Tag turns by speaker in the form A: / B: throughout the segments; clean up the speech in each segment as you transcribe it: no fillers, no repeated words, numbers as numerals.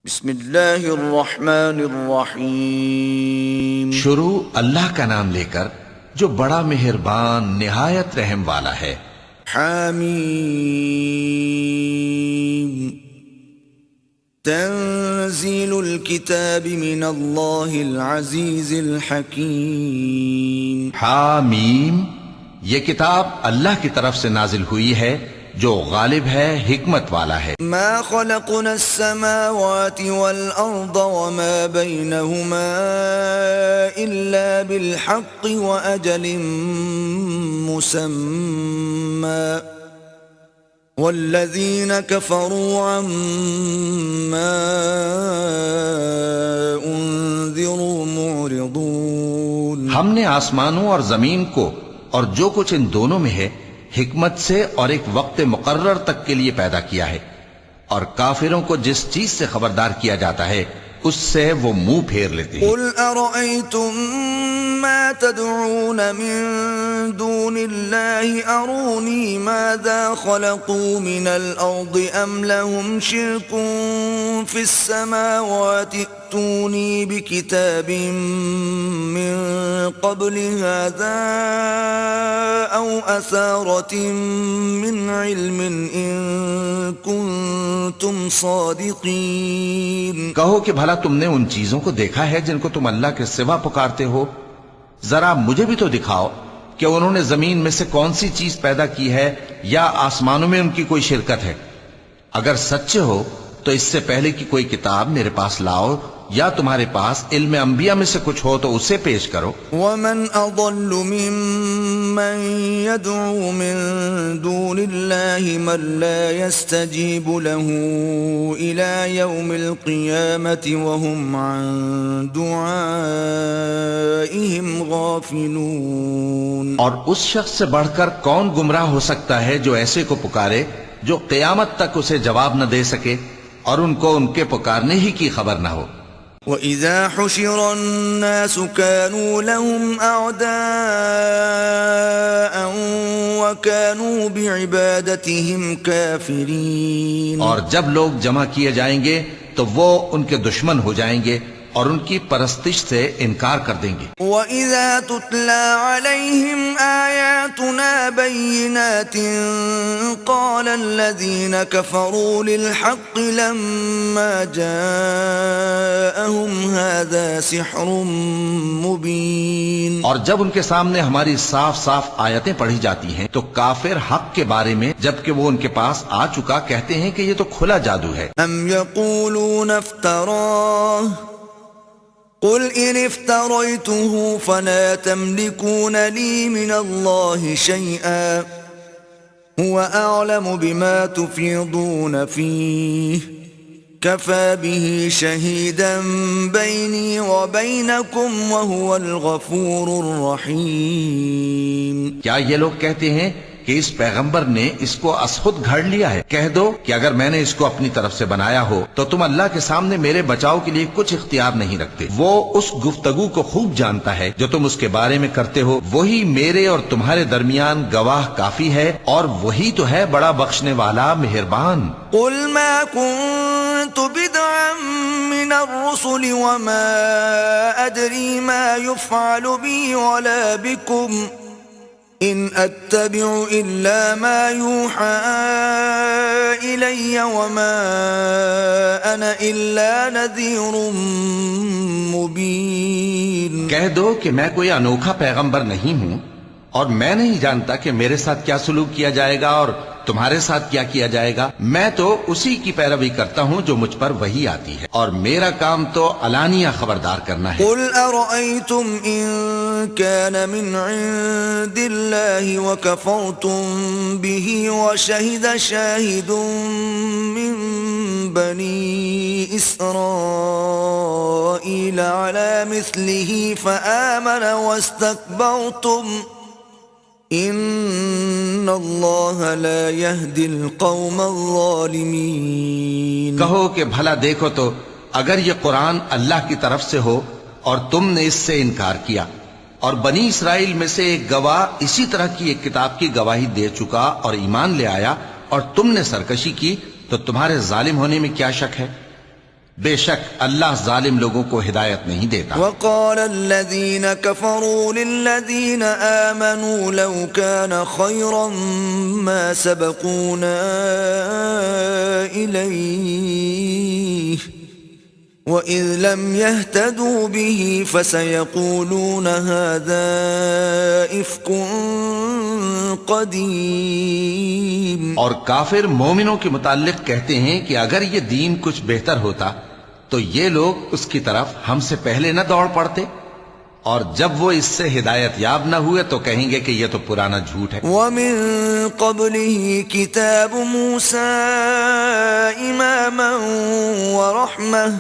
A: بسم اللہ الرحمن الرحیم۔
B: شروع اللہ کا نام لے کر جو بڑا مہربان نہایت رحم والا ہے۔
A: حامیم تنزیل الکتاب من اللہ العزیز الحکیم۔
B: حامیم، یہ کتاب اللہ کی طرف سے نازل ہوئی ہے جو غالب ہے، حکمت والا ہے۔
A: ما خلقنا السماوات والأرض وما بينهما إلا بالحق وأجل مسمى والذين كفروا عما أنذروا معرضون۔
B: ہم نے آسمانوں اور زمین کو اور جو کچھ ان دونوں میں ہے حکمت سے اور ایک وقت مقرر تک کے لیے پیدا کیا ہے، اور کافروں کو جس چیز سے خبردار کیا جاتا ہے اس سے وہ منہ پھیر لیتے ہیں۔
A: قل ارأيتم ما تدعون من دون الله اروني ماذا خلقوا من الارض ام لهم شرك في السماوات ائتوني بكتاب من قبل هذا او اثارة من علم ان كنتم صادقين۔
B: کہو کہ بھلا تم نے ان چیزوں کو دیکھا ہے جن کو تم اللہ کے سوا پکارتے ہو؟ ذرا مجھے بھی تو دکھاؤ کہ انہوں نے زمین میں سے کون سی چیز پیدا کی ہے یا آسمانوں میں ان کی کوئی شرکت ہے۔ اگر سچے ہو تو اس سے پہلے کی کوئی کتاب میرے پاس لاؤ، یا تمہارے پاس علم انبیاء میں سے کچھ ہو تو اسے پیش کرو۔
A: ومن اضل ممن يدعو من دون الله من لا يستجيب له الى يوم القيامة وهم عن دعائهم غافلون۔
B: اور اس شخص سے بڑھ کر کون گمراہ ہو سکتا ہے جو ایسے کو پکارے جو قیامت تک اسے جواب نہ دے سکے اور ان کو ان کے پکارنے ہی کی خبر نہ ہو۔
A: وَإِذَا حُشِرَ النَّاسُ كَانُوا لَهُمْ أَعْدَاءً وَكَانُوا بِعِبَادَتِهِمْ كَافِرِينَ۔
B: اور جب لوگ جمع کیے جائیں گے تو وہ ان کے دشمن ہو جائیں گے اور ان کی پرستش سے انکار کر دیں گے۔
A: وَإِذَا تُتْلَى عَلَيْهِمْ آيَاتُنَا بَيِّنَاتٍ قَالَ الَّذِينَ كَفَرُوا لِلْحَقِّ لَمَّا جَاءَهُمْ هَذَا سِحْرٌ مُبِينٌ۔
B: اور جب ان کے سامنے ہماری صاف صاف آیتیں پڑھی جاتی ہیں تو کافر حق کے بارے میں جبکہ وہ ان کے پاس آ چکا کہتے ہیں کہ یہ تو کھلا جادو ہے۔
A: أَمْ يَقُولُونَ افْتَرَاهُ قل إن افتريته فلا تملكون لي من الله شيئا هو أعلم بما تفيضون فيه كفى به شهيدا بيني وبينكم وهو الغفور الرحيم۔
B: کیا یہ لوگ کہتے ہیں کہ اس پیغمبر نے اس کو از خود گھڑ لیا ہے؟ کہہ دو کہ اگر میں نے اس کو اپنی طرف سے بنایا ہو تو تم اللہ کے سامنے میرے بچاؤ کے لیے کچھ اختیار نہیں رکھتے۔ وہ اس گفتگو کو خوب جانتا ہے جو تم اس کے بارے میں کرتے ہو، وہی میرے اور تمہارے درمیان گواہ کافی ہے، اور وہی تو ہے بڑا بخشنے والا مہربان۔
A: قل ما كنت بدعا من الرسل وما أدري ما يفعل بي ولا بكم إن أتبع إلا ما يوحى إلي وما أنا إلا نذير مبين۔
B: کہہ دو کہ میں کوئی انوکھا پیغمبر نہیں ہوں، اور میں نہیں جانتا کہ میرے ساتھ کیا سلوک کیا جائے گا اور تمہارے ساتھ کیا کیا جائے گا۔ میں تو اسی کی پیروی کرتا ہوں جو مجھ پر وحی آتی ہے، اور میرا کام تو علانیہ خبردار کرنا ہے۔
A: قل أرأيتم إن كان من عند الله وكفرتم به وشهد شاهد من بني إسرائيل على مثله فآمن واستكبرتم ان اللہ لا يهدي القوم الظالمین۔
B: کہو کہ بھلا دیکھو تو اگر یہ قرآن اللہ کی طرف سے ہو اور تم نے اس سے انکار کیا، اور بنی اسرائیل میں سے ایک گواہ اسی طرح کی ایک کتاب کی گواہی دے چکا اور ایمان لے آیا، اور تم نے سرکشی کی، تو تمہارے ظالم ہونے میں کیا شک ہے؟ بے شک اللہ ظالم لوگوں کو ہدایت نہیں دیتا۔
A: وقال الذين كفروا للذين آمنوا لو كان خيرا ما سبقونا إليه وإذ لم يهتدوا به فسيقولون هذا إفك قديم۔
B: اور کافر مومنوں کے متعلق کہتے ہیں کہ اگر یہ دین کچھ بہتر ہوتا تو یہ لوگ اس کی طرف ہم سے پہلے نہ دوڑ پڑتے، اور جب وہ اس سے ہدایت یاب نہ ہوئے تو کہیں گے کہ یہ تو پرانا جھوٹ ہے۔
A: وَمِن قَبْلِهِ كِتَابُ مُوسَى إِمَامًا وَرَحْمَةً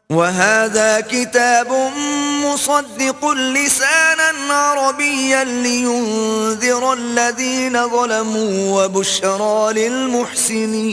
A: وَهَذَا كِتَابٌ مُصَدِّقٌ لِسَانًا عَرَبِيًّا لِيُنذِرَ الَّذِينَ ظَلَمُوا وَبُشْرَى لِلْمُحْسِنِينَ۔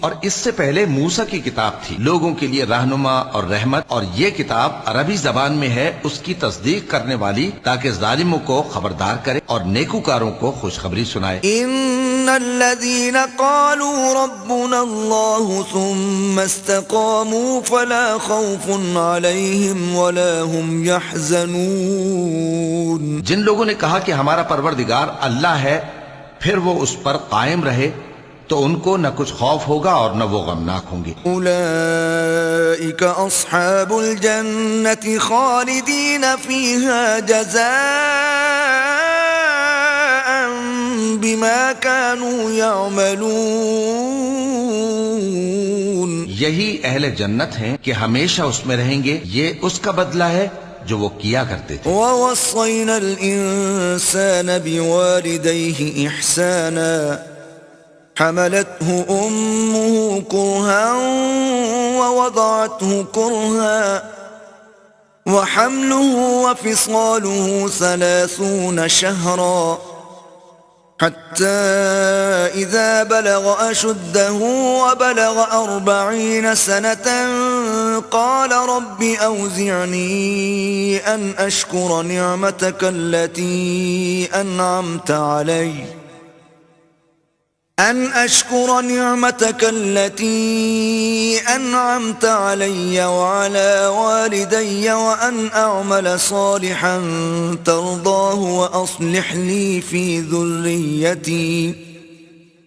B: اور اس سے پہلے موسیٰ کی کتاب تھی، لوگوں کے لیے رہنما اور رحمت، اور یہ کتاب عربی زبان میں ہے اس کی تصدیق کرنے والی، تاکہ ظالموں کو خبردار کرے اور نیکوکاروں کو خوشخبری سنائے۔
A: ان الذين قالوا ربنا الله ثم استقاموا فلا خوف عليهم ولا هم يحزنون۔
B: جن لوگوں نے کہا کہ ہمارا پروردگار اللہ ہے، پھر وہ اس پر قائم رہے تو ان کو نہ کچھ خوف ہوگا اور نہ وہ غمناک ہوں گے۔
A: اولئک اصحاب الجنة خالدین فیہا جزاء بما كانوا يعملون۔
B: یہی اہل جنت ہیں کہ ہمیشہ اس میں رہیں گے، یہ اس کا بدلہ ہے جو وہ کیا کرتے تھے۔
A: ووصینا الانسان بوالدیہ احسانا حملته امه كرها ووضعته كرها وحمله وفصاله 30 شهرا حتى إذا بلغ أشده وبلغ 40 سنة قال رب أوزعني أن أشكر نعمتك التي أنعمت علي وعلى والدي وأن أعمل صالحا ترضاه وأصلح لي في ذريتي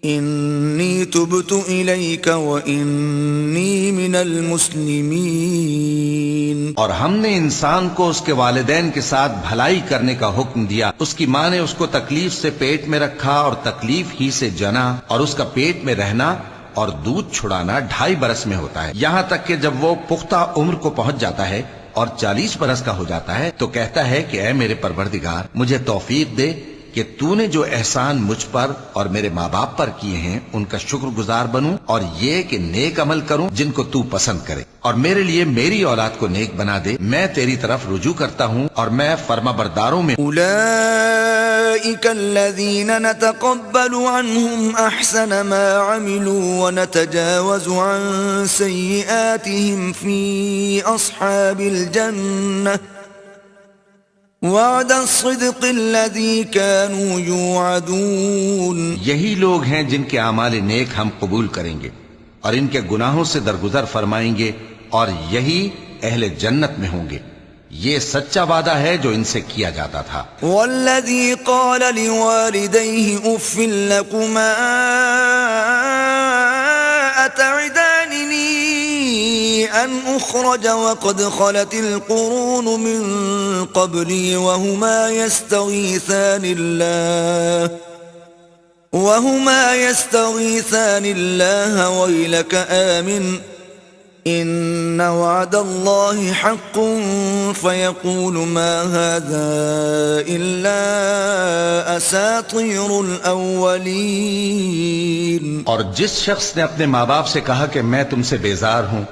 A: إني تبت إليك وإني من المسلمين۔
B: اور ہم نے انسان کو اس کے والدین کے ساتھ بھلائی کرنے کا حکم دیا، اس کی ماں نے اس کو تکلیف سے پیٹ میں رکھا اور تکلیف ہی سے جنا، اور اس کا پیٹ میں رہنا اور دودھ چھڑانا 2.5 برس میں ہوتا ہے، یہاں تک کہ جب وہ پختہ عمر کو پہنچ جاتا ہے اور 40 برس کا ہو جاتا ہے تو کہتا ہے کہ اے میرے پروردگار، مجھے توفیق دے کہ تو نے جو احسان مجھ پر اور میرے ماں باپ پر کیے ہیں ان کا شکر گزار بنوں، اور یہ کہ نیک عمل کروں جن کو تو پسند کرے، اور میرے لیے میری اولاد کو نیک بنا دے، میں تیری طرف رجوع کرتا ہوں اور میں فرما برداروں میں۔
A: أولئك الذين نتقبل عنهم أحسن ما عملوا ونتجاوز عن سيئاتهم في أصحاب الجنة وعد الصدق الذي كانوا يوعدون۔
B: یہی لوگ ہیں جن کے اعمال نیک ہم قبول کریں گے اور ان کے گناہوں سے درگزر فرمائیں گے، اور یہی اہل جنت میں ہوں گے، یہ سچا وعدہ ہے جو ان سے کیا جاتا تھا۔
A: والذي قال لوالديه اف لكما اتعدانني ان اخرج وقد خلت القرون من قبلي وهما يستغيثان الله ويلك آمن إن وعد الله حق فيقول ما هذا إلا أساطير الأولين۔
B: اور جس شخص نے اپنے ماں باپ سے کہا کہ میں تم سے بیزار ہوں،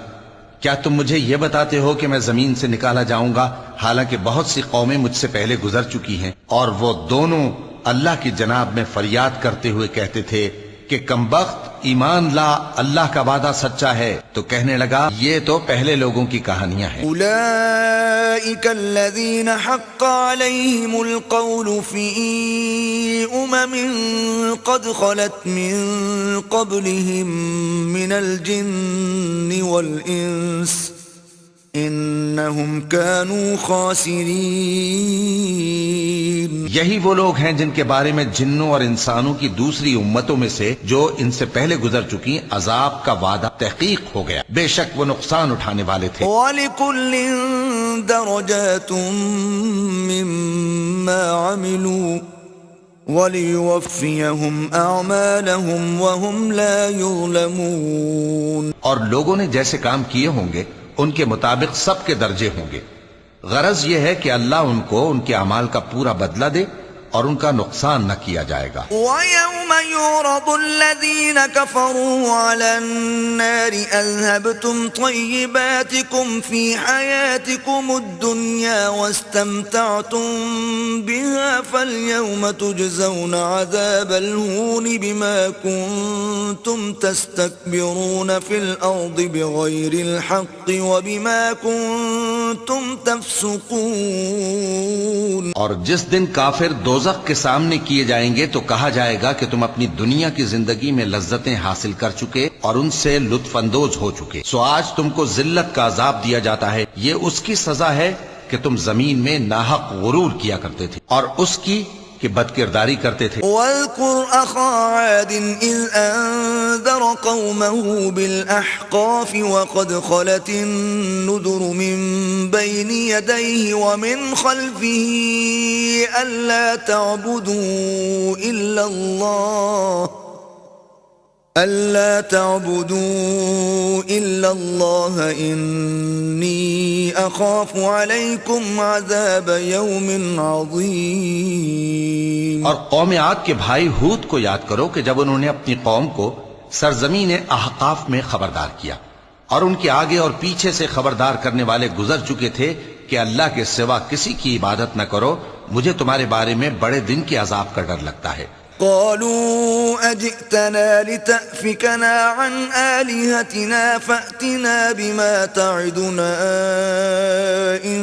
B: کیا تم مجھے یہ بتاتے ہو کہ میں زمین سے نکالا جاؤں گا، حالانکہ بہت سی قومیں مجھ سے پہلے گزر چکی ہیں؟ اور وہ دونوں اللہ کی جناب میں فریاد کرتے ہوئے کہتے تھے کہ کمبخت ایمان لا اللہ کا وعدہ سچا ہے، تو کہنے لگا یہ تو پہلے لوگوں کی کہانیاں ہیں۔
A: أولئك الذين حق عليهم القول في قد خلت من قبلهم من الجن والإنس إنهم كانوا خاسرين۔
B: یہی وہ لوگ ہیں جن کے بارے میں جنوں اور انسانوں کی دوسری امتوں میں سے جو ان سے پہلے گزر چکی عذاب کا وعدہ تحقیق ہو گیا، بے شک وہ نقصان اٹھانے والے تھے۔
A: وَلِكُلٍّ دَرَجَاتٌ مِّمَّا عَمِلُوا وَلِيُوَفِّيَهُمْ أَعْمَالَهُمْ وَهُمْ لَا يُظْلَمُونَ۔
B: اور لوگوں نے جیسے کام کیے ہوں گے ان کے مطابق سب کے درجے ہوں گے۔ غرض یہ ہے کہ اللہ ان کو ان کے اعمال کا پورا بدلہ دے اور ان کا نقصان نہ کیا جائے گا۔
A: وَيَوْمَ يُعْرَضُ الَّذِينَ كَفَرُوا عَلَى النَّارِ أَذْهَبْتُمْ طَيِّبَاتِكُمْ فِي حَيَاتِكُمُ الدُّنْيَا وَاسْتَمْتَعْتُمْ بِهَا فَالْيَوْمَ تُجْزَوْنَ عَذَابَ الْهُونِ بِمَا كُنْتُمْ تَسْتَكْبِرُونَ فِي الْأَرْضِ بِغَيْرِ الْحَقِّ وَبِمَا كُنْتُمْ تَفْسُقُونَ۔
B: اور جس دن کافر دوزخ کے سامنے کیے جائیں گے تو کہا جائے گا کہ تم اپنی دنیا کی زندگی میں لذتیں حاصل کر چکے اور ان سے لطف اندوز ہو چکے، سو آج تم کو ذلت کا عذاب دیا جاتا ہے، یہ اس کی سزا ہے کہ تم زمین میں ناحق غرور کیا کرتے تھے، اور اس کی کہ بدکرداری کرتے تھے۔
A: وَاذْكُرْ أَخَا عَادٍ إِذْ أَنذَرَ قَوْمَهُ بِالْأَحْقَافِ وَقَدْ خَلَتِ النُّذُرُ مِنْ بَيْنِ يَدَيْهِ وَمِنْ خَلْفِهِ أَلَّا تَعْبُدُوا إِلَّا اللَّهَ إِنِّي أَخَافُ عَلَيْكُمْ عَذَابَ يَوْمٍ عَظِيمٍ۔
B: اور قوم عاد کے بھائی ہود کو یاد کرو کہ جب انہوں نے اپنی قوم کو سرزمین احقاف میں خبردار کیا اور ان کے آگے اور پیچھے سے خبردار کرنے والے گزر چکے تھے کہ اللہ کے سوا کسی کی عبادت نہ کرو، مجھے تمہارے بارے میں بڑے دن کے عذاب کا ڈر لگتا ہے۔
A: قالوا أجئتنا لتأفكنا عن آلهتنا فأتنا بما تعدنا إن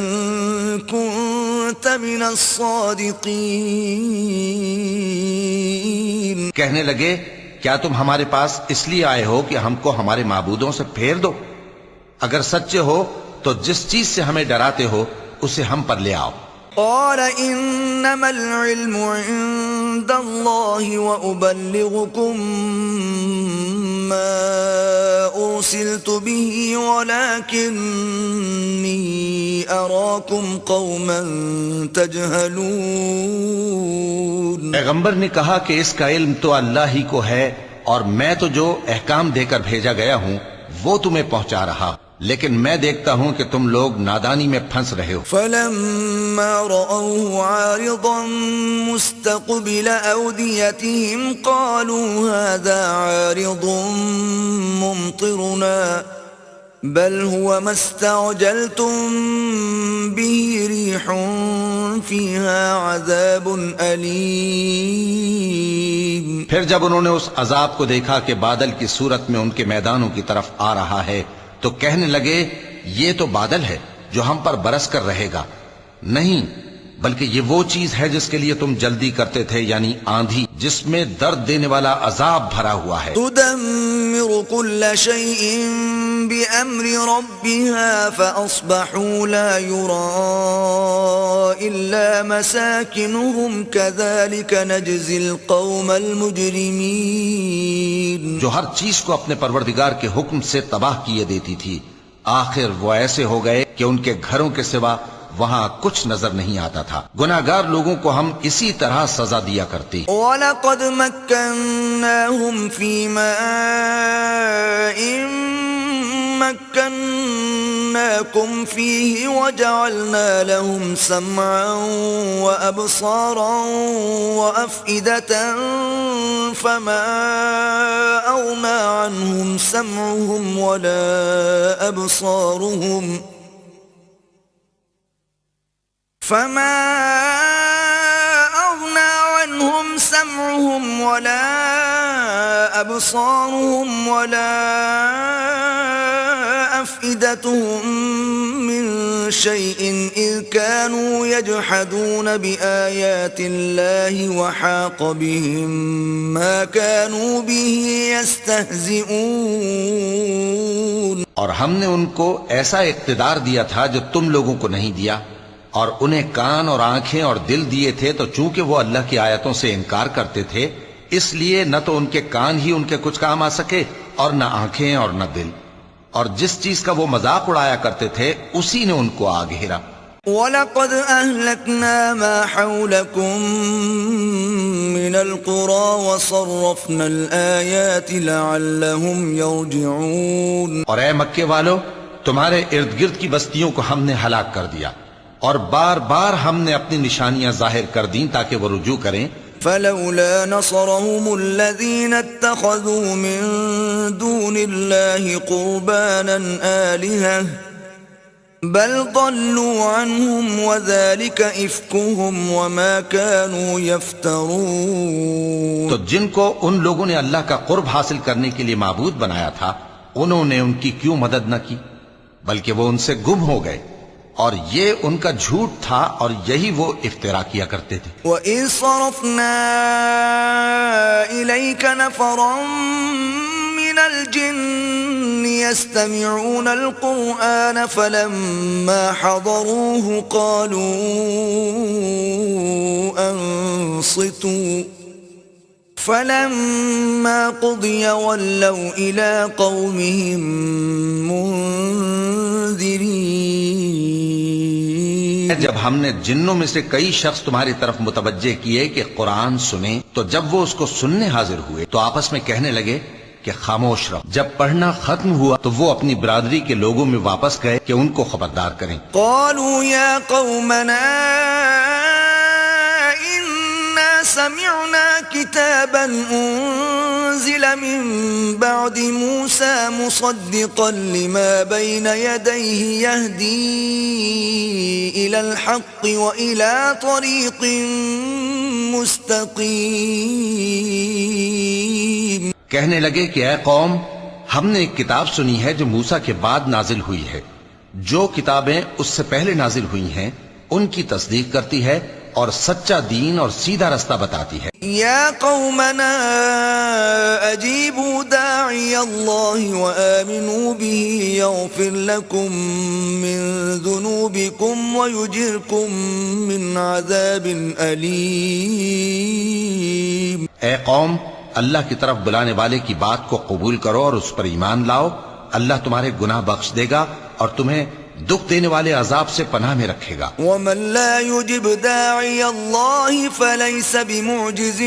A: كنت من الصادقين۔
B: کہنے لگے کیا تم ہمارے پاس اس لیے آئے ہو کہ ہم کو ہمارے معبودوں سے پھیر دو؟ اگر سچے ہو تو جس چیز سے ہمیں ڈراتے ہو اسے ہم پر لے آؤ۔
A: قال إنما العلم عند الله وأبلغكم ما أرسلت به ولكني أراكم قوما تجهلون۔
B: پیغمبر نے کہا کہ اس کا علم تو اللہ ہی کو ہے اور میں تو جو احکام دے کر بھیجا گیا ہوں وہ تمہیں پہنچا رہا، لیکن میں دیکھتا ہوں کہ تم لوگ نادانی میں پھنس رہے ہو۔
A: فلما رأوه عارضا مستقبل أوديتهم قالوا هذا عارض ممطرنا بل هو ما استعجلتم به ريح فيها عذاب أليم۔
B: پھر جب انہوں نے اس عذاب کو دیکھا کہ بادل کی صورت میں ان کے میدانوں کی طرف آ رہا ہے تو کہنے لگے یہ تو بادل ہے جو ہم پر برس کر رہے گا، نہیں بلکہ یہ وہ چیز ہے جس کے لیے تم جلدی کرتے تھے، یعنی آندھی جس میں درد دینے والا عذاب بھرا ہوا ہے۔
A: تدمر كل شيء بأمر ربها فأصبحوا لا يرى إلا مساكنهم كذلك نجزي القوم المجرمين۔
B: جو ہر چیز کو اپنے پروردگار کے حکم سے تباہ کیے دیتی تھی، آخر وہ ایسے ہو گئے کہ ان کے گھروں کے سوا وہاں کچھ نظر نہیں آتا تھا۔ گناہگار لوگوں کو ہم اسی طرح سزا دیا کرتے۔
A: وَلَقَدْ مَكَّنَّاهُمْ فِي مَاءٍ مَكَّنَّاكُمْ فِيهِ وَجَعَلْنَا لَهُمْ سَمْعًا وَأَبْصَارًا وَأَفْئِدَةً فَمَا أَغْنَى عَنْهُمْ سَمْعُهُمْ وَلَا أَبْصَارُهُمْ أبصارهم ولا أفئدتهم من شيء إذ كانوا يجحدون بآيات الله وحاق بهم ما كانوا به يستهزئون.
B: اور ہم نے ان کو ایسا اقتدار دیا تھا جو تم لوگوں کو نہیں دیا، اور انہیں کان اور آنکھیں اور دل دیے تھے، تو چونکہ وہ اللہ کی آیتوں سے انکار کرتے تھے اس لیے نہ تو ان کے کان ہی ان کے کچھ کام آ سکے اور نہ آنکھیں اور نہ دل، اور جس چیز کا وہ مذاق اڑایا کرتے تھے اسی نے ان کو آ گھیرا.
A: وَلَقَدْ أَهْلَكْنَا مَا حَوْلَكُمْ مِنَ الْقُرَى وَصَرَّفْنَا الْآيَاتِ لَعَلَّهُمْ يَرْجِعُونَ.
B: اور اے مکے والو، تمہارے ارد گرد کی بستیوں کو ہم نے ہلاک کر دیا اور بار بار ہم نے اپنی نشانیاں ظاہر کر دیں تاکہ وہ رجوع کریں.
A: فلولا نصرهم الذين اتخذوا من دون الله قربانا آلهة بل ضلوا عنهم وذلك إفكهم وما كانوا يفترون.
B: تو جن کو ان لوگوں نے اللہ کا قرب حاصل کرنے کے لیے معبود بنایا تھا انہوں نے ان کی کیوں مدد نہ کی بلکہ وہ ان سے گم ہو گئے، اور یہ ان کا جھوٹ تھا اور یہی وہ افترا کیا کرتے تھے.
A: وَإِذْ صَرَفْنَا إِلَيْكَ نَفَرًا مِنَ الْجِنِّ يَسْتَمِعُونَ الْقُرْآنَ فَلَمَّا حَضَرُوهُ قَالُوا أَنصِتُوا فَلَمَّا قُضِيَ وَلَّوْا إِلَى قَوْمِهِمْ مُنذِرِينَ.
B: جب ہم نے جنوں میں سے کئی شخص تمہاری طرف متوجہ کیے کہ قرآن سنیں تو جب وہ اس کو سننے حاضر ہوئے تو آپس میں کہنے لگے کہ خاموش رہو. جب پڑھنا ختم ہوا تو وہ اپنی برادری کے لوگوں میں واپس گئے کہ ان کو خبردار کریں.
A: قالوا يا قومنا إنا سمعنا كتابا أنزل من بعد موسى مصدقا لما بين يديه يهدي إلى الحق وإلى طريق مستقيم.
B: کہنے لگے کہ اے قوم، ہم نے ایک کتاب سنی ہے جو موسیٰ کے بعد نازل ہوئی ہے، جو کتابیں اس سے پہلے نازل ہوئی ہیں ان کی تصدیق کرتی ہے اور سچا دین اور سیدھا رستہ بتاتی ہے.
A: یا قومنا اجیبوا داعی اللہ وآمنوا به یغفر لکم من ذنوبکم ویجرکم من عذاب علیم.
B: اے قوم، اللہ کی طرف بلانے والے کی بات کو قبول کرو اور اس پر ایمان لاؤ، اللہ تمہارے گناہ بخش دے گا اور تمہیں دکھ دینے والے عذاب سے پناہ میں رکھے گا.
A: ومن لا يجب داعي الله فليس بمعجز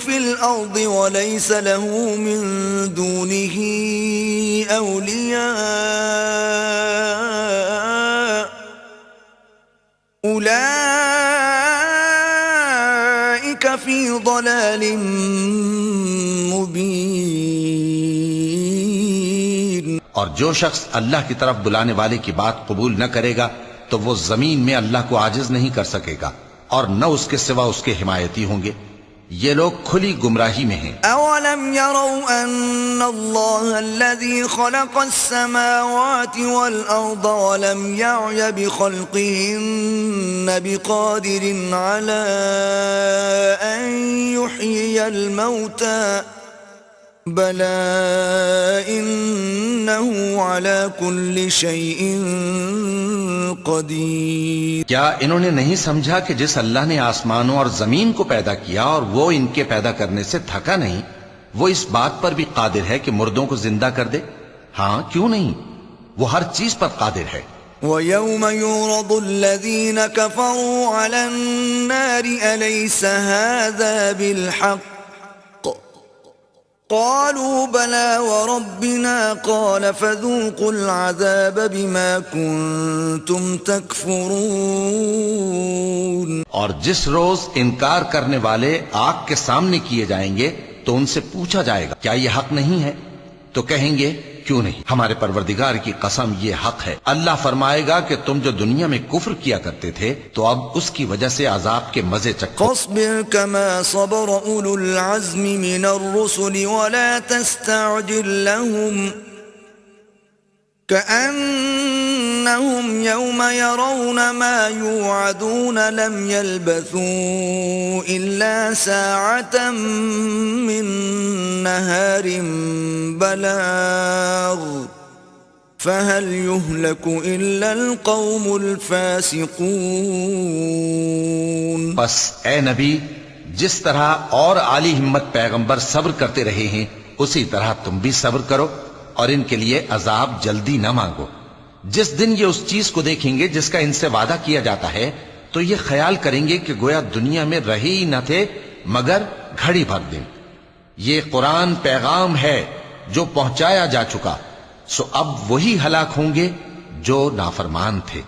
A: في الأرض وليس له من دونه أولياء أولئك في ضلال مبين.
B: اور جو شخص اللہ کی طرف بلانے والے کی بات قبول نہ کرے گا تو وہ زمین میں اللہ کو عاجز نہیں کر سکے گا اور نہ اس کے سوا اس کے حمایتی ہوں گے. یہ لوگ کھلی گمراہی میں ہیں.
A: اولم يروا ان الله الذي خلق السماوات والارض ولم يعي بخلقهن بقادر على ان يحيي الموتى بلى إنه على كل شيء قدیر.
B: کیا انہوں نے نہیں سمجھا کہ جس اللہ نے آسمانوں اور زمین کو پیدا کیا اور وہ ان کے پیدا کرنے سے تھکا نہیں، وہ اس بات پر بھی قادر ہے کہ مردوں کو زندہ کر دے؟ ہاں، کیوں نہیں، وہ ہر چیز پر قادر ہے.
A: وَيَوْمَ يُعْرَضُ الَّذِينَ كَفَرُوا عَلَى النَّارِ أَلَيْسَ هَذَا بِالْحَقِّ قالوا بلى وربنا قال فذوقوا العذاب بما كنتم تكفرون.
B: اور جس روز انکار کرنے والے آگ کے سامنے کیے جائیں گے تو ان سے پوچھا جائے گا کیا یہ حق نہیں ہے؟ تو کہیں گے کیوں نہیں؟ ہمارے پروردگار کی قسم یہ حق ہے، اللہ فرمائے گا کہ تم جو دنیا میں کفر کیا کرتے تھے تو اب اس کی وجہ سے عذاب کے مزے چکھو۔
A: فاصبر كما صبر أولو العزم من الرسل ولا تستعجل لهم كأنهم يوم يرون ما يوعدون لم يلبثوا إلا ساعة من نهار بلاغ فهل يهلك إلا القوم الفاسقون۔
B: بس اے نبی، جس طرح اور عالی ہمت پیغمبر صبر کرتے رہے ہیں اسی طرح تم بھی صبر کرو اور ان کے لیے عذاب جلدی نہ مانگو۔ جس دن یہ اس چیز کو دیکھیں گے جس کا ان سے وعدہ کیا جاتا ہے تو یہ خیال کریں گے کہ گویا دنیا میں رہے ہی نہ تھے مگر گھڑی بھر دن۔ یہ قرآن پیغام ہے جو پہنچایا جا چکا، سو اب وہی ہلاک ہوں گے جو نافرمان تھے۔